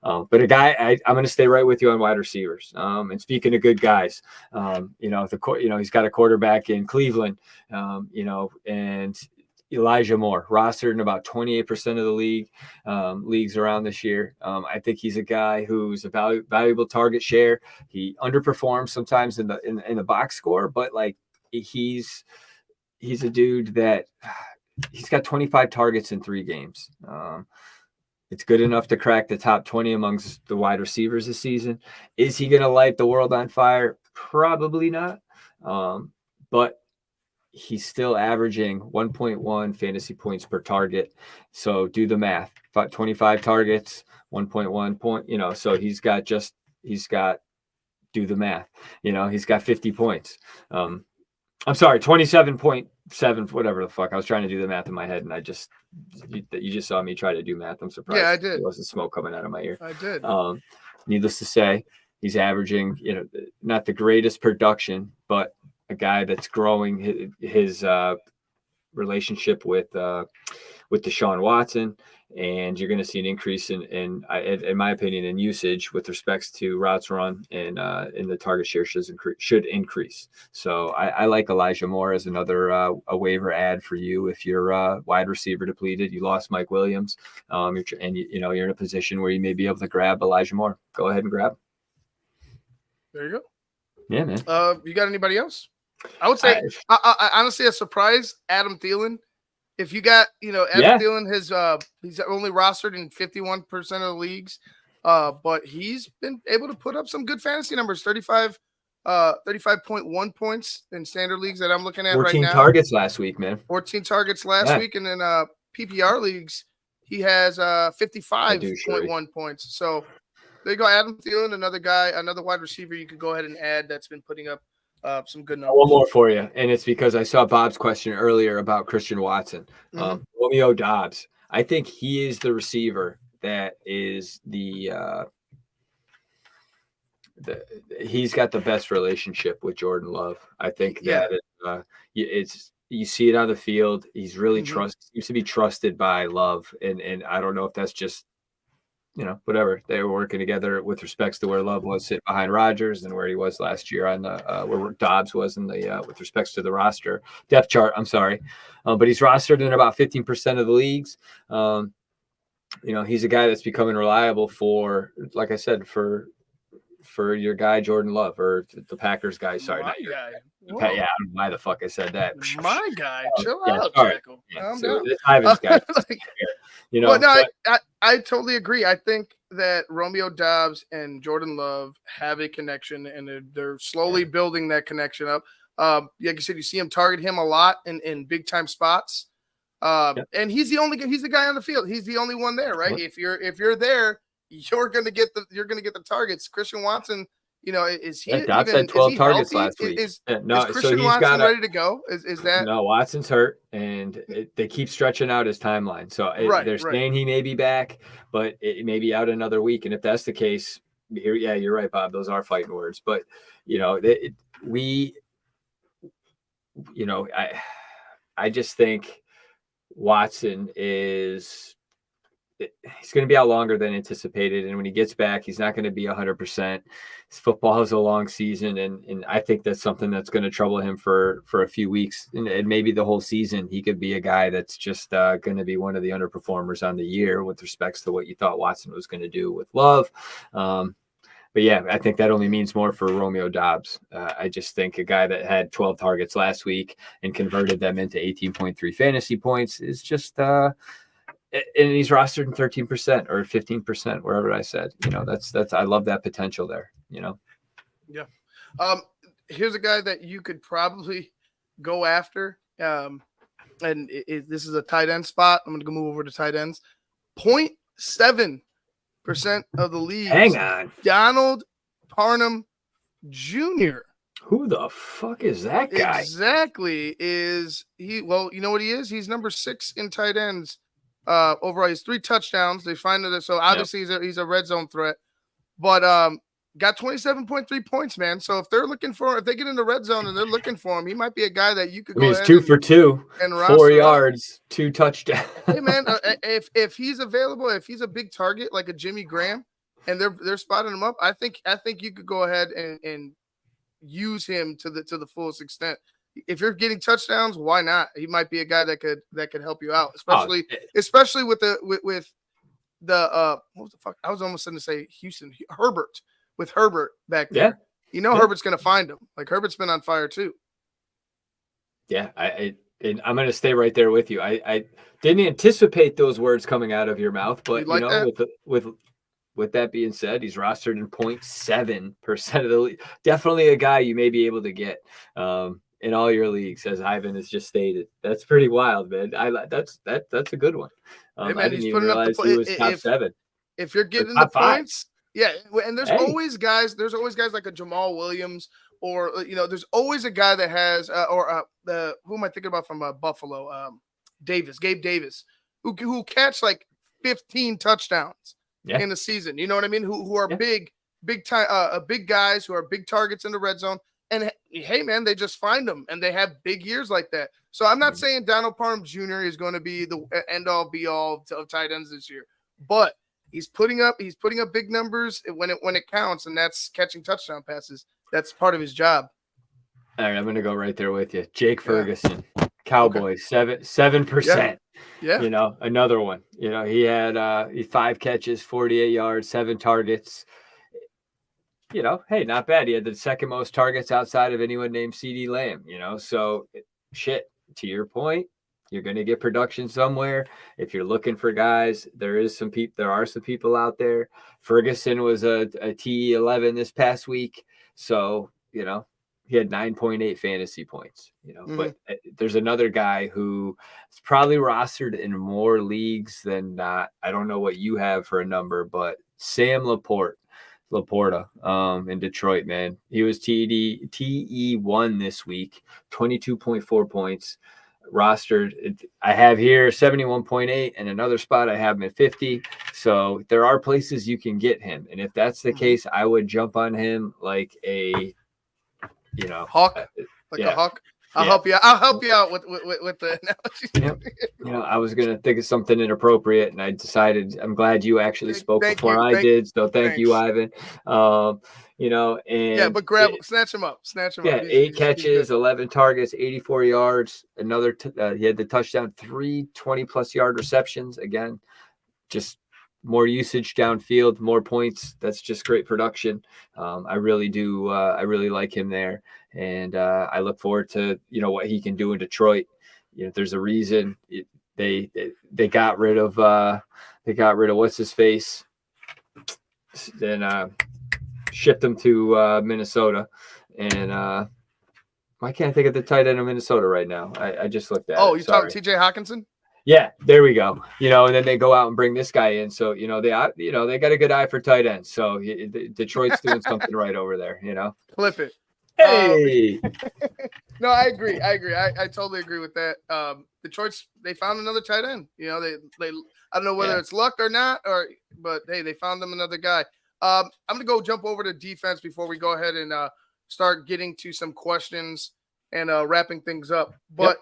But a guy, I'm going to stay right with you on wide receivers. And speaking of good guys, he's got a quarterback in Cleveland, and Elijah Moore, rostered in about 28% of the leagues around this year. I think he's a guy who's a valuable target share. He underperforms sometimes in the box score, but like he's a dude that he's got 25 targets in 3 games. It's good enough to crack the top 20 amongst the wide receivers this season. Is he going to light the world on fire? Probably not. But he's still averaging 1.1 fantasy points per target. So do the math. 25 targets, 1.1 point, so he's got do the math. He's got 50 points. I'm sorry, 27.7, whatever the fuck. I was trying to do the math in my head, and you just saw me try to do math. I'm surprised. Yeah, I did. There wasn't smoke coming out of my ear. I did. Needless to say, he's averaging, not the greatest production, but a guy that's growing his relationship with Deshaun Watson, and you're going to see an increase in my opinion, in usage with respects to routes run, and in the target share should increase. So I like Elijah Moore as another a waiver ad for you if you're wide receiver depleted. You lost Mike Williams, you're in a position where you may be able to grab Elijah Moore. Go ahead and grab him. There you go. Yeah, man. You got anybody else? I would say, I honestly, a surprise, Adam Thielen. If you got, Adam Thielen, he's only rostered in 51% of the leagues, but he's been able to put up some good fantasy numbers. 35.1 points in standard leagues that I'm looking at right now. 14 targets last week, man. 14 targets last week, and then PPR leagues, he has 55.1 points. So there you go, Adam Thielen, another guy, another wide receiver you could go ahead and add that's been putting up some good numbers. One more for you, and it's because I saw Bob's question earlier about Christian Watson. Romeo Dobbs, I think he is the receiver that is he's got the best relationship with Jordan Love. I think that you see it on the field. He's really seems to be trusted by Love, and I don't know if that's just whatever. They were working together with respects to where Love was sitting behind Rodgers and where he was last year on the where Dobbs was in the with respects to the roster depth chart. I'm sorry, but he's rostered in about 15% of the leagues. He's a guy that's becoming reliable for, like I said, for your guy Jordan Love or the Packers guy. Sorry, my not your guy. guy. Yeah, I don't know why the fuck I said that. My guy, chill Yeah, out, sorry. Jackal. Yeah, Calm so down. it's Ivan's guy. Well, no, I totally agree. I think that Romeo Doubs and Jordan Love have a connection, and they're slowly building that connection up. Like you said, you see him target him a lot in big time spots. And he's the guy on the field. He's the only one there, right? If you're there, you're gonna get the targets. Christian Watson, is he Dobbs even had 12 targets healthy? last week. Is so Christian he's Watson ready to go? Is that no? Watson's hurt, and they keep stretching out his timeline. So they're saying he may be back, but it may be out another week. And if that's the case, you're right, Bob. Those are fighting words. But I just think Watson he's going to be out longer than anticipated. And when he gets back, he's not going to be 100%. Football is a long season. And I think that's something that's going to trouble him for a few weeks and maybe the whole season. He could be a guy that's just going to be one of the underperformers on the year with respects to what you thought Watson was going to do with Love. But yeah, I think that only means more for Romeo Doubs. I just think a guy that had 12 targets last week and converted them into 18.3 fantasy points is just and he's rostered in 13% or 15%, wherever I said. That's I love that potential there. Yeah. Here's a guy that you could probably go after. And this is a tight end spot. I'm going to move over to tight ends. 0.7% of the league. Hang on. Donald Parham Jr. Who the fuck is that guy? Exactly. Is he? Well, you know what he is? He's number 6 in tight ends. Overall, he has 3 touchdowns. They find that, so obviously he's a red zone threat, but got 27.3 points, man. So if they get in the red zone and they're looking for him, he might be a guy that you could go ahead 2 for 2 and 4 yards, 2 touchdowns. Hey man, if he's available, if he's a big target like a Jimmy Graham, and they're spotting him up, I think you could go ahead and use him to the fullest extent. If you're getting touchdowns, why not? He might be a guy that could help you out, especially with the what was the fuck? I was almost going to say Houston Herbert with Herbert back there. Herbert's going to find him. Like Herbert's been on fire too. Yeah, and I'm going to stay right there with you. I didn't anticipate those words coming out of your mouth, but with that being said, he's rostered in 0.7% of the league. Definitely a guy you may be able to get in all your leagues, as Ivan has just stated. That's pretty wild, man. That's a good one. Hey, man, I didn't even realize he was top 7. If you're getting the points, and there's always guys like a Jamal Williams, or there's always a guy that has who am I thinking about from Buffalo? Gabe Davis, who catch like 15 touchdowns in the season. You know what I mean? Who are big time, big guys who are big targets in the red zone. And hey, man, they just find them, and they have big years like that. So I'm not saying Donald Parham Jr. is going to be the end all be all of tight ends this year, but he's putting up big numbers when it counts, and that's catching touchdown passes. That's part of his job. All right, I'm going to go right there with you. Jake Ferguson, Cowboys, 7%. Yeah. Another one. He had 5 catches, 48 yards, 7 targets. Hey, not bad. He had the second most targets outside of anyone named CeeDee Lamb, so shit, to your point, you're going to get production somewhere. If you're looking for guys, there are some people out there. Ferguson was a T11 this past week. So, he had 9.8 fantasy points, but there's another guy who is probably rostered in more leagues than not. I don't know what you have for a number, but Sam Laporta in Detroit, man. He was TE1 this week, 22.4 points. Rostered, I have here 71.8, and another spot I have him at 50. So there are places you can get him. And if that's the case, I would jump on him like a hawk. A hawk. I'll help you. I'll help you out with the analogy. Yep. I was gonna think of something inappropriate, and I decided I'm glad you actually spoke before I did. So thank you, Ivan. And but snatch him up. Yeah, 8 catches, 11 targets, 84 yards. Another, he had the touchdown, 3 20-plus yard receptions. Again, just more usage downfield, more points. That's just great production. I really do. I really like him there, and I look forward to what he can do in Detroit. There's a reason they got rid of what's his face, then shipped him to Minnesota, and I can't think of the tight end of Minnesota right now. I just looked at. Oh, you're talking T.J. Hawkinson? Yeah, there we go. And then they go out and bring this guy in. So they got a good eye for tight ends. So Detroit's doing something right over there. Flip it. Hey. No, I agree. I totally agree with that. They found another tight end. They I don't know whether it's luck or not, but hey, they found them another guy. I'm gonna go jump over to defense before we go ahead and start getting to some questions and wrapping things up. But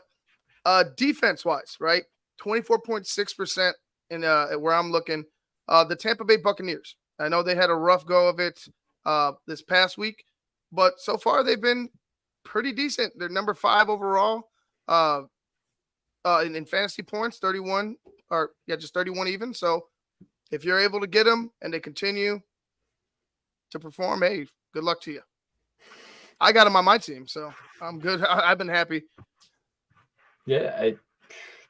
defense wise, right? 24.6% in where I'm looking. The Tampa Bay Buccaneers. I know they had a rough go of it this past week, but so far they've been pretty decent. They're number 5 overall in fantasy points, 31 just 31 even. So if you're able to get them and they continue to perform, hey, good luck to you. I got them on my team, so I'm good. I've been happy. Yeah,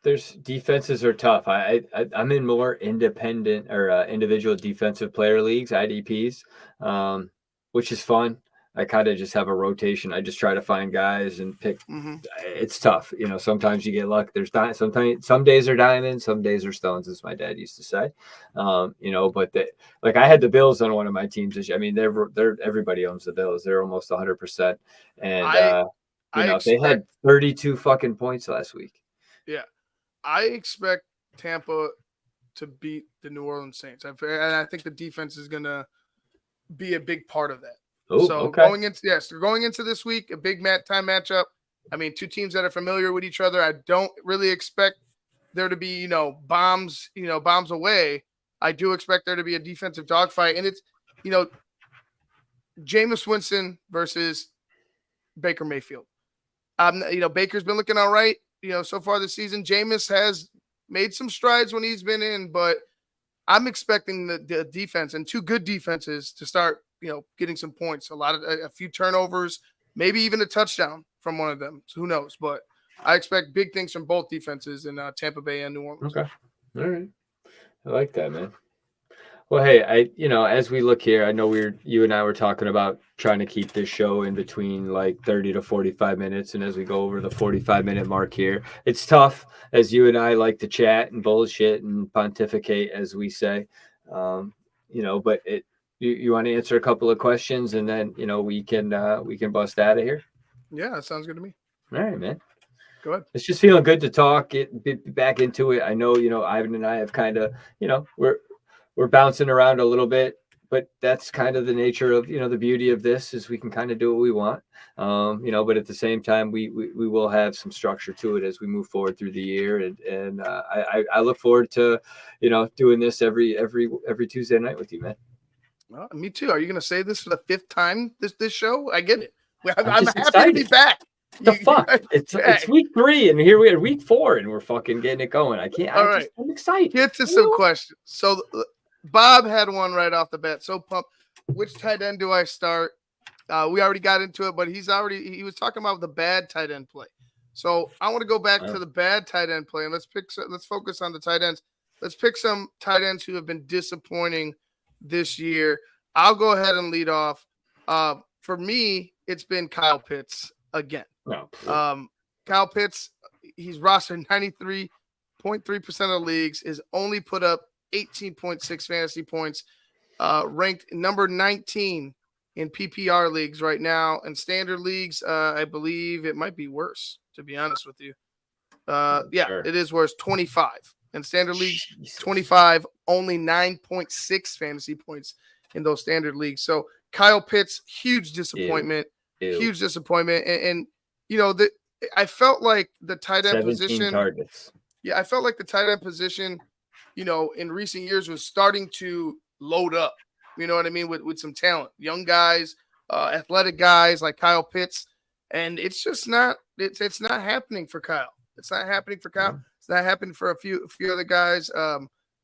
there's defenses are tough. I'm in more independent or individual defensive player leagues, IDPs, which is fun. I kind of just have a rotation. I just try to find guys and pick. Mm-hmm. It's tough. Sometimes you get luck. Some days are diamonds, some days are stones, as my dad used to say. But I had the Bills on one of my teams this year. I mean, they're everybody owns the Bills. They're almost 100%. And they had 32 fucking points last week. Yeah. I expect Tampa to beat the New Orleans Saints. And I think the defense is going to be a big part of that. Going into this week, a big time matchup. I mean, two teams that are familiar with each other. I don't really expect there to be, bombs away. I do expect there to be a defensive dogfight. And it's, Jameis Winston versus Baker Mayfield. Baker's been looking all right, so far this season. Jameis has made some strides when he's been in, but I'm expecting the defense and two good defenses to start, getting some points, a few turnovers, maybe even a touchdown from one of them. So who knows? But I expect big things from both defenses in Tampa Bay and New Orleans. Okay. All right. I like that, man. Well, hey, as we look here, I know you and I were talking about trying to keep this show in between like 30 to 45 minutes. And as we go over the 45-minute mark here, it's tough as you and I like to chat and bullshit and pontificate, as we say, but you want to answer a couple of questions and then, we can bust out of here. Yeah, that sounds good to me. All right, man. Go ahead. It's just feeling good to talk, get back into it. I know, Ivan and I have kind of, we're bouncing around a little bit, but that's kind of the nature of, the beauty of this is we can kind of do what we want. But at the same time, we will have some structure to it as we move forward through the year. And I look forward to, doing this every Tuesday night with you, man. Well, me too. Are you going to say this for the 5th time this show? I get it. I'm happy excited. to be back. The fuck? It's week 3 and here we are week 4 and we're fucking getting it going. I'm excited. Get to some questions. So Bob had one right off the bat. So pumped. Which tight end do I start? We already got into it, but he was talking about the bad tight end play. So I want to go back to the bad tight end play and let's focus on the tight ends. Let's pick some tight ends who have been disappointing this year. I'll go ahead and lead off. For me, it's been Kyle Pitts again. Kyle Pitts, he's rostered 93.3% of leagues, is only put up 18.6 fantasy points, ranked number 19 in PPR leagues right now. And standard leagues, I believe it might be worse, to be honest with you. Sure. It is worse, 25. And standard leagues, 25, only 9.6 fantasy points in those standard leagues. So Kyle Pitts, huge disappointment. Huge disappointment. And I felt like the tight end 17 position. targets. Yeah, I felt like the tight end position, in recent years was starting to load up. You know what I mean? With some talent, young guys, athletic guys like Kyle Pitts, and it's just not. It's not happening for Kyle. It's not happening for Kyle. It's not happening for a few other guys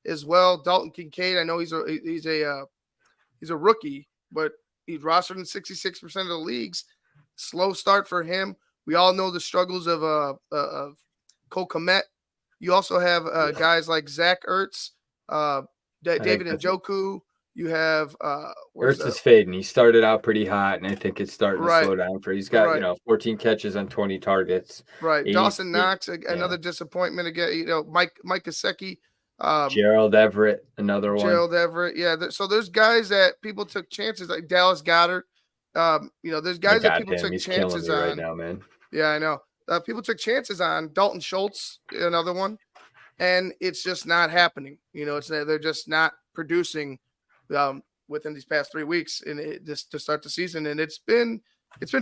as well. Dalton Kincaid. I know he's a rookie, but he's rostered in 66% of the leagues. Slow start for him. We all know the struggles of Cole Kmet. You also have guys like Zach Ertz, David Njoku. You have Ertz is fading. He started out pretty hot, and I think it's starting to Right. slow down for. He's got 14 catches on 20 targets. Right. Dawson Knox, another disappointment again. Mike Gesicki. Gerald Everett, another one. Gerald Everett, yeah. So there's guys that people took chances, like Dallas Goedert. There's guys that people took chances on right now, man. Yeah, I know. People took chances on Dalton Schultz, another one, and it's just not happening. They're just not producing within these past 3 weeks, and just to start the season, and it's been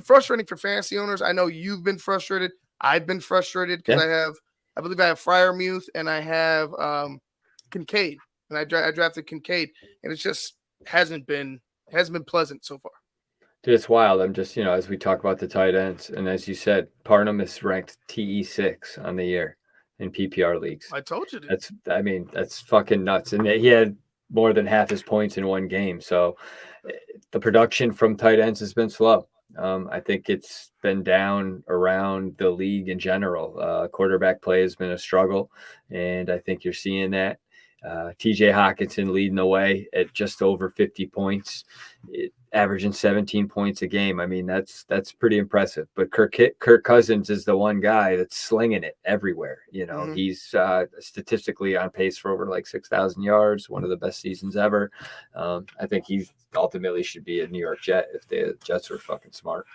frustrating for fantasy owners. I know you've been frustrated. I've been frustrated because I believe I have Freiermuth and I have Kincaid, and I drafted Kincaid, and it just hasn't been pleasant so far. Dude, it's wild. I'm just, as we talk about the tight ends, and as you said, Parnham is ranked TE6 on the year in PPR leagues. I told you. That's fucking nuts. And he had more than half his points in one game. So the production from tight ends has been slow. I think it's been down around the league in general. Quarterback play has been a struggle, and I think you're seeing that. TJ Hawkinson leading the way at just over 50 points, averaging 17 points a game. I mean, that's pretty impressive. But Kirk Cousins is the one guy that's slinging it everywhere. He's statistically on pace for over like 6,000 yards, one of the best seasons ever. I think he ultimately should be a New York Jet if the Jets were fucking smart.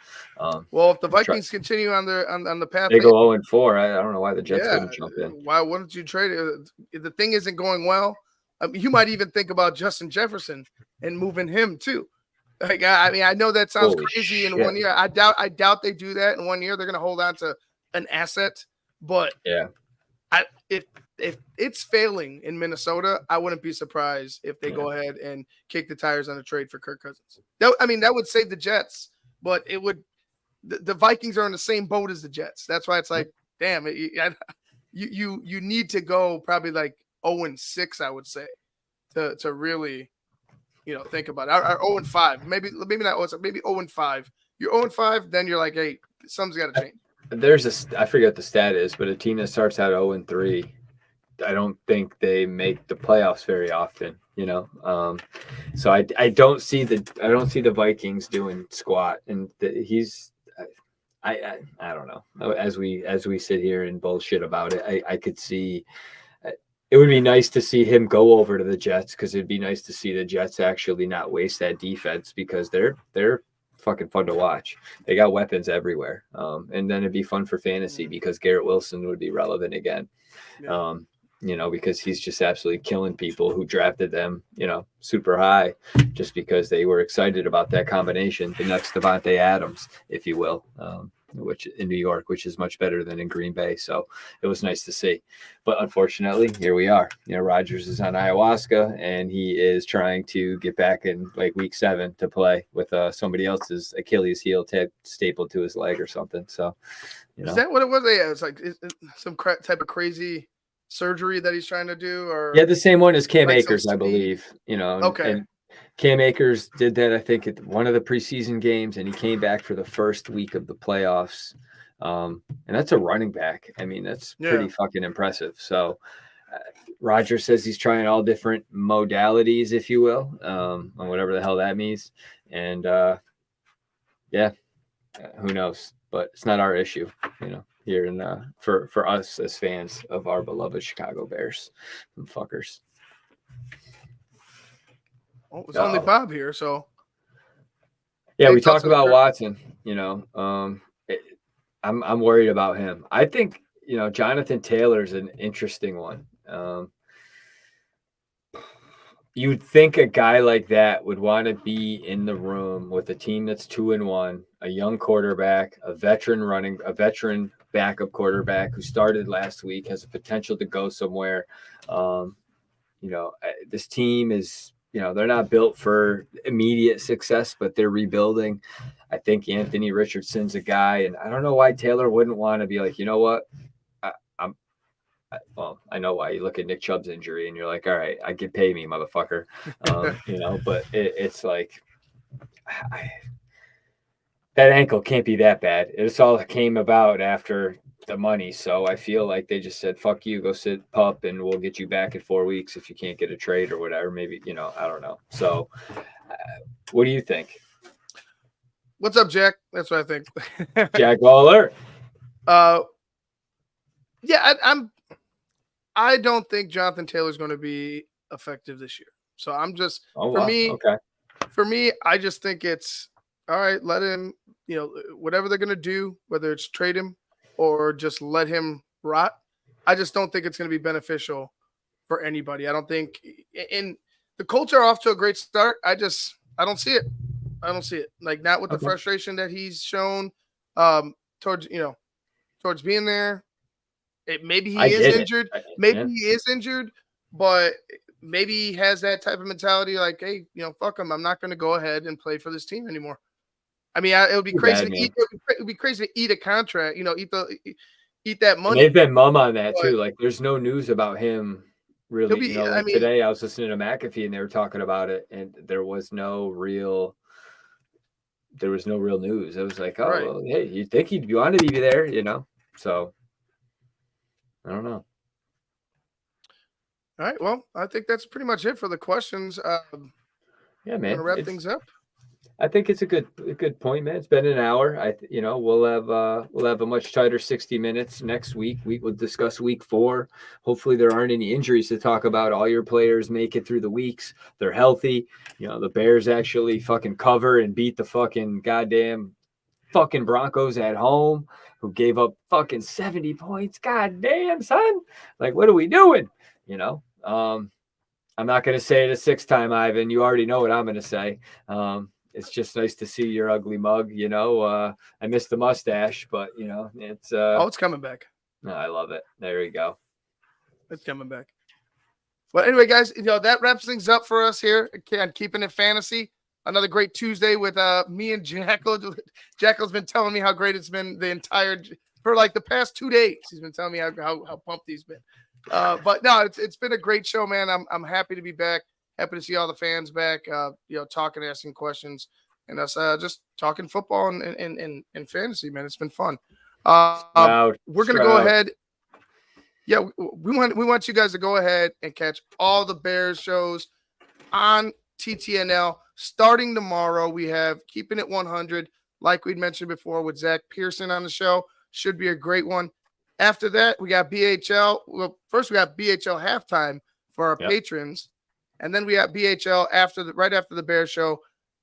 Well, if the Vikings continue on the path, they go 0-4. I don't know why the Jets wouldn't jump in. Why wouldn't you trade it? The thing isn't going well. You might even think about Justin Jefferson and moving him too. Like, I know that sounds crazy in 1 year. I doubt they do that in 1 year. They're going to hold on to an asset, but if it's failing in Minnesota, I wouldn't be surprised if they go ahead and kick the tires on a trade for Kirk Cousins. That would save the Jets, but it would. The Vikings are in the same boat as the Jets. That's why it's like, damn, you need to go probably like 0-6, I would say, to really, think about it. Or 0-5, maybe not 0-6, maybe 0-5. You're 0-5, then you're like, hey, something's got to change. I forget what the stat is, but a team that starts out 0-3, I don't think they make the playoffs very often. So I don't see the Vikings doing squat, and I don't know. As we sit here and bullshit about it, I could see. It would be nice to see him go over to the Jets, because it'd be nice to see the Jets actually not waste that defense, because they're fucking fun to watch. They got weapons everywhere. And then it'd be fun for fantasy because Garrett Wilson would be relevant again. Because he's just absolutely killing people who drafted them, super high, just because they were excited about that combination, the next Devontae Adams, if you will, which in New York, which is much better than in Green Bay. So it was nice to see. But unfortunately, here we are. Rodgers is on ayahuasca, and he is trying to get back in like week 7 to play with somebody else's Achilles heel stapled to his leg or something. So, Is that what it was? Yeah, it's like some type of crazy surgery that he's trying to do, or the same one as Cam Akers, I believe. Okay. And Cam Akers did that, I think, at one of the preseason games, and he came back for the first week of the playoffs. And that's a running back. I mean, that's pretty fucking impressive. So Roger says he's trying all different modalities, if you will, on whatever the hell that means. And who knows? But it's not our issue, here in for us as fans of our beloved Chicago Bears, them fuckers. Well, it was only Bob here, so we talked about Watson. I'm worried about him. I think Jonathan Taylor's an interesting one. You'd think a guy like that would want to be in the room with a team that's 2-1, a young quarterback, a veteran backup quarterback who started last week, has a potential to go somewhere. This team is, they're not built for immediate success, but they're rebuilding. I think Anthony Richardson's a guy, and I don't know why Taylor wouldn't want to be like, you know what? I know why. You look at Nick Chubb's injury and you're like, all right, I can pay me, motherfucker. But it's like that ankle can't be that bad. It's all came about after the money. So I feel like they just said, fuck you, go sit pup and we'll get you back in 4 weeks if you can't get a trade or whatever. Maybe, I don't know. So what do you think? What's up, Jack? That's what I think. Jack Waller. Yeah, I don't think Jonathan Taylor's going to be effective this year. So I'm just for me, I just think it's all right. Let him, whatever they're going to do, whether it's trade him or just let him rot. I just don't think it's going to be beneficial for anybody. I don't think in the Colts are off to a great start. I don't see it. I don't see it. Like, not with the frustration that he's shown towards being there. Maybe he is injured. Maybe he is injured, but maybe he has that type of mentality like, hey, fuck him. I'm not going to go ahead and play for this team anymore. I mean, it would be crazy to eat. It would be crazy to eat a contract. Eat that money. And they've been mum on that too. Like, there's no news about him really. Today I was listening to McAfee and they were talking about it, and there was no real news. It was like, oh, well, hey, you'd think he'd want to be there, So I don't know. All right. Well, I think that's pretty much it for the questions. Yeah, man. We're gonna wrap things up. I think it's a good point, man. It's been an hour. We'll have a much tighter 60 minutes next week. We'll discuss week 4. Hopefully there aren't any injuries to talk about. All your players make it through the weeks. They're healthy. The Bears actually fucking cover and beat the fucking goddamn fucking Broncos at home, who gave up fucking 70 points. God damn, son. Like, what are we doing? I'm not going to say it a 6th time, Ivan. You already know what I'm going to say. It's just nice to see your ugly mug. I miss the mustache, but it's it's coming back. No, I love it. There we go. It's coming back. Well, anyway, guys, that wraps things up for us here on Keeping It Fantasy. Another great Tuesday with me and Jackal. Jackal's been telling me how great it's been for like the past 2 days. He's been telling me how pumped he's been. But no, it's been a great show, man. I'm happy to be back. Happy to see all the fans back, talking, asking questions, and us just talking football and fantasy, man. It's been fun. We're going to go ahead. Yeah, we want you guys to go ahead and catch all the Bears shows on TTNL. Starting tomorrow, we have Keeping It 100, like we'd mentioned before, with Zach Pearson on the show. Should be a great one. After that, we got BHL. Well, first we got BHL halftime for our patrons. And then we got BHL right after the Bears show,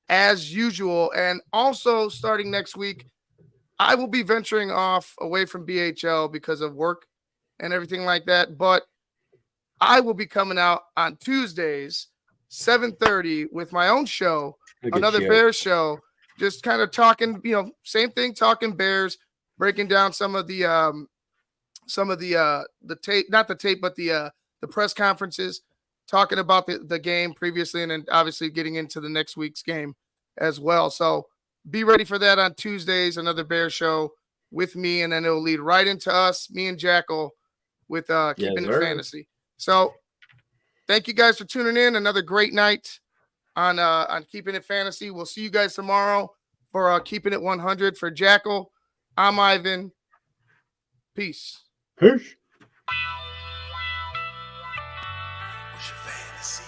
as usual. And also starting next week, I will be venturing off away from BHL because of work and everything like that. But I will be coming out on Tuesdays, 7:30, with my own show, another Bears show, just kind of talking, same thing, talking Bears, breaking down some of the tape, not the tape, but the press conferences, talking about the game previously, and then obviously getting into the next week's game as well. So be ready for that on Tuesdays, another Bear show with me, and then it'll lead right into us, me and Jackal, with Keeping It Fantasy. So thank you guys for tuning in. Another great night on Keeping It Fantasy. We'll see you guys tomorrow for Keeping It 100. For Jackal, I'm Ivan. Peace. Peace. What's your fantasy?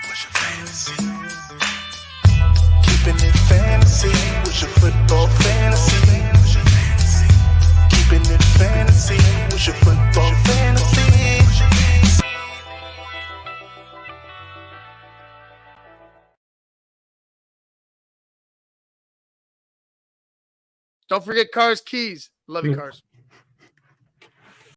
What's your fantasy? Keeping it fantasy. What's your football fantasy? Keeping it fantasy. What's your football fantasy? Don't forget Cars Keys. Love you, Cars.